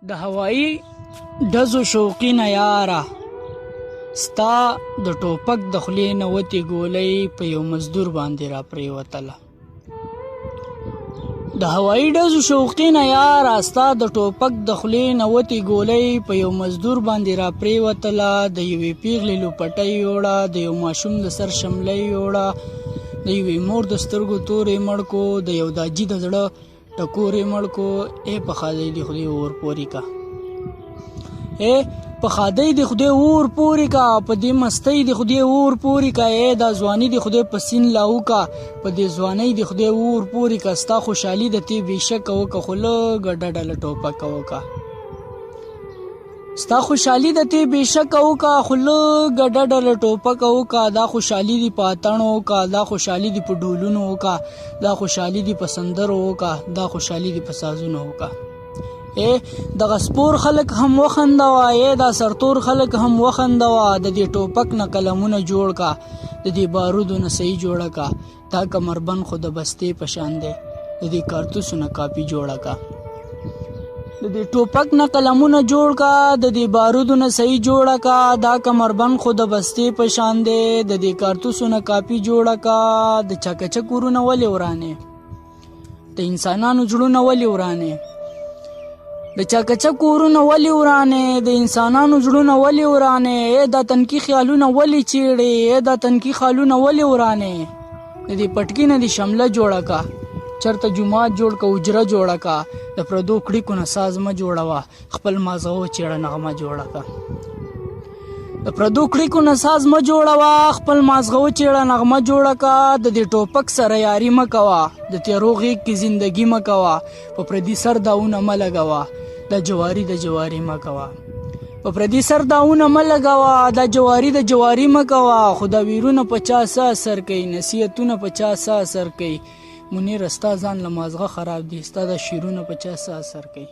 د هوایي ډزو شوقینه یاره، ستا د ټوپک د خولې نه وتې ګولۍ په یو مزدور باندې را پرېوتله. د هوایي ډزو شوقینه یاره، ستا د ټوپک د خولې نه وتې ګولۍ په یو مزدور باندې را پرېوتله. د یوې پیغلې لوپټۍ یوړه، د یو ماشوم د سر شملۍ یوړه، د یوې مور د سترګو تورې مړ کو، د یو داجي د زړه ټکورې مړ کو. په خدای دې خدای اور پورې کا، په خدای دې خدای اور پورې کا، په دې مستۍ دې خدای اور پورې کا. دا ځواني دې خدای په سین لاو کا، په دې ځوانۍ دې خدای اور پورې کا. ستا خوشحالي د تی بېشکه وکه، خو لږه ډډه له ټوپکه وکه. ستا خوشحالي د تی بېشکه وکه، خو لږه ډډه له ټوپکه وکه. دا خوشحالي دې په اتڼو وکه، دا خوشحالي دې په ډولونو وکه، دا خوشحالي دې په سندرو وکه، دا خوشحالي دې په سازونو وکه. دغه سپور خلک هم وخندوه، دا سرتور خلک هم وخندوه. د دې ټوپک نه قلمونه جوړ کا، د دې بارودو نه صحیح جوړه کا. دا کمربند خو د بستې په شان دی، د دې کارتوسو نه کاپي جوړه کا. د دې ټوپک نه قلمونه جوړ کا، د دې بارودو نه صحیح جوړه کا. دا کمربند خو د بستې په شان دی، د دې کارتوسو نه کاپي جوړه کا. د چکچک ورونه ولې ورانې، د انسانانو زړونه ولې ورانې، د چکچک ورونه ولې ورانې، د انسانانو زړونه ولې ورانې. دا تنکي خیالونه ولې چیړې، دا تنکي خیالونه ولې ورانې. د دې پټکي نه دې شمله جوړه کا، چرته جومات جوړ کا، اجره جوړه کا. د پردو کړیکو نه ساز مه جوړوه، خپل مازغو چیړه نغمه جوړه کا. د پردو کړیکو نه ساز مه جوړوه، خپل مازغو چیړه نغمه جوړه کا. د دې ټوپک سره یاري مه کوه، د تیرو غیږ کې زندگی مه کوه. په پردي سر داونه مه لګوه، دا جواری د جواری مه کوه. په پردي سر داونه مه لګوه، دا جواری د جواری مه کوه. خو دا ویرونه په چا څه اثر کوي، نصیحتونه په چا څه اثر کوي. منیر ستا ځان له مازغه خراب دي، ستا د شعرونه په چا څه اثر کوي.